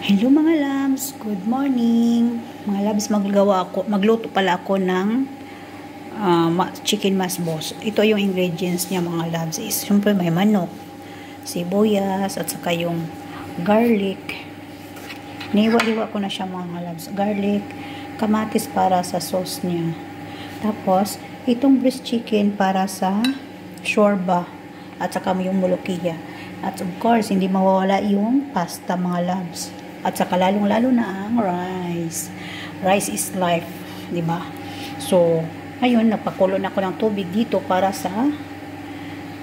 Hello mga labs, good morning. Mga labs, magluto pala ako ng chicken masbos. Ito yung ingredients niya mga labs. Siyempre may manok, sibuyas, at saka yung garlic. Niwa-iwa ko na siya mga labs. Garlic, kamatis para sa sauce niya. Tapos, itong breast chicken para sa shorba. At saka yung mulukiya. At of course, hindi mawawala yung pasta mga labs. At saka lalong-lalo na ang rice. Rice is life, di ba? So, ngayon, napakulo na ako ng tubig dito para sa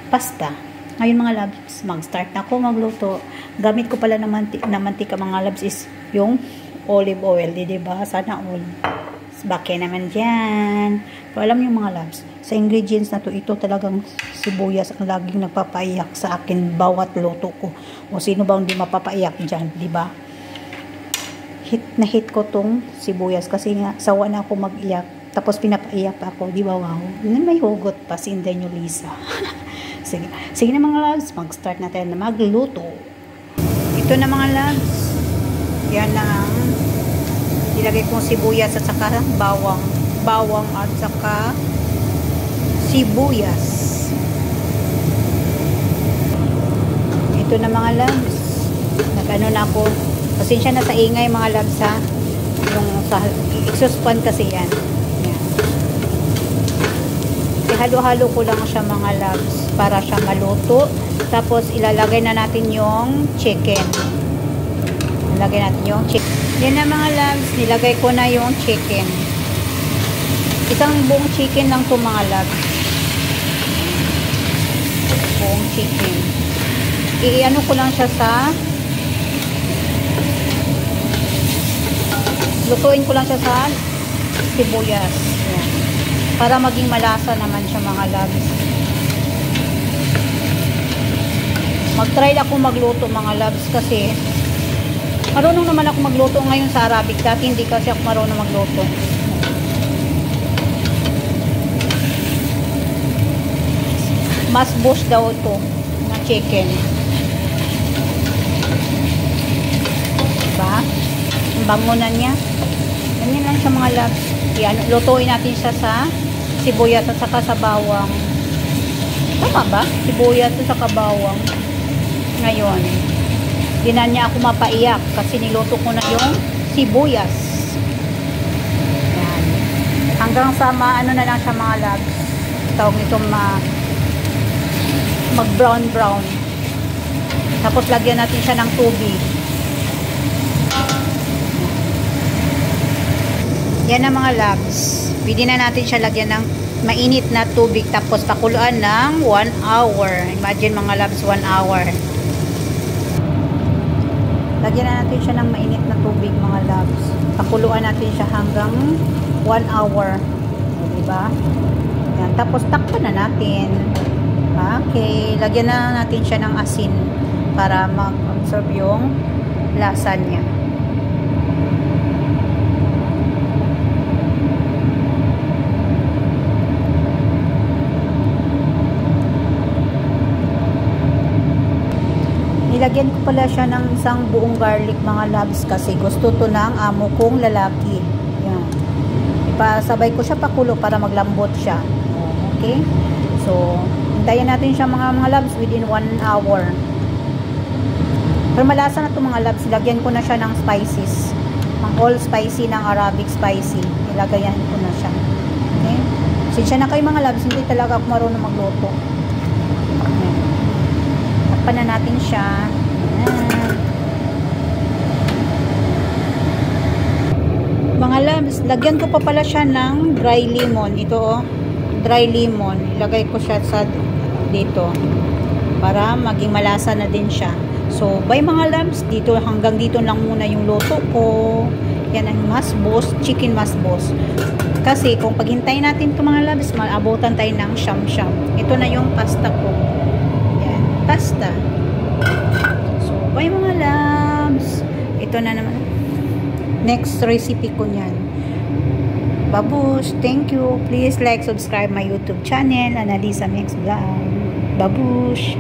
pasta. Ngayon mga labs, mag-start na ako magluto. Gamit ko pala na mantika mga labs is yung olive oil, di ba? Sana all. Bakit naman dyan? So, alam niyo mga labs, sa ingredients na to, ito talagang sibuyas ang laging nagpapaiyak sa akin bawat luto ko. O sino ba hindi mapapaiyak dyan, di ba? Hit ko tong sibuyas kasi nga sawa na ako mag-iyak. Tapos pinapaiyak ako, di ba wow? May hugot pa si Inday nyo Lisa. Sige na mga loves, mag-start na tayo na magluto. Ito na mga loves. Yan na ang ilagay kong sibuyas at saka bawang. Bawang at saka sibuyas. Ito na mga loves. Nag-ano na ako. Pasensya na sa ingay mga labs ha. Yung sa exhaust fan kasi yan. Yan. Ihalo-halo ko lang siya mga labs para siya maluto. Tapos ilalagay na natin yung chicken. Ilalagay natin yung chicken. Yan na mga labs. Nilagay ko na yung chicken. Isang buong chicken lang to mga labs. Buong chicken. I-ano ko lang siya sa lutuin ko lang siya sa sibuyas. Yan. Para maging malasa naman siya mga labs. Mag-try ako magluto mga labs kasi marunong naman ako magluto ngayon sa Arabic. Dati hindi kasi ako marunong magluto. Masbos daw ito na chicken. Diba? Ang bango na niya. Ganyan lang siya mga labs. Yan, lutuin natin siya sa sibuyas at saka sa bawang. Tama ba? Sibuyas at saka bawang. Ngayon, di na niya ako mapaiyak kasi niluto ko na yung sibuyas. Yan. Hanggang sa ano na lang siya mga labs. Tawag nito mag-brown. Tapos lagyan natin siya ng tubig. Yan na mga labs. Pwede na natin siya lagyan ng mainit na tubig tapos pakuluan ng 1 hour. Imagine mga labs, 1 hour. Lagyan na natin siya ng mainit na tubig mga labs. Pakuluan natin siya hanggang 1 hour. Diba? Yan. Tapos takpan na natin. Okay. Lagyan na natin siya ng asin para mag-absorb yung lasa niya. Nilagyan ko pala siya ng isang buong garlic mga labs kasi gusto to ng amo kong lalaki. Yan. Ipasabay ko siya pakulo para maglambot siya. Okay? So, hintayin natin siya mga labs within 1 hour. Pero malasa na to mga labs. Lagyan ko na siya ng spices. Ang all spicy ng Arabic spicy. Ilagayan ko na siya. Okay? Sinsya na kayo mga labs. Hindi talaga ako marunong magluto. Okay. Takpan na natin siya. Ayan. Mga labs, lagyan ko pa pala siya ng dry lemon. Ito oh, dry lemon. Ilagay ko siya sa dito para maging malasa na din siya. So, by mga labs, dito hanggang dito lang muna yung luto ko. Yan ang masbos, chicken masbos. Kasi kung paghintayin natin ito mga labs, maabutan tayo ng siyam-siyam. Ito na yung pasta ko. Pasta. So, bye mga labs. Ito na naman. Next recipe ko niyan. Babush, thank you. Please like, subscribe my YouTube channel, Annalisa Mix Vlog. Babush.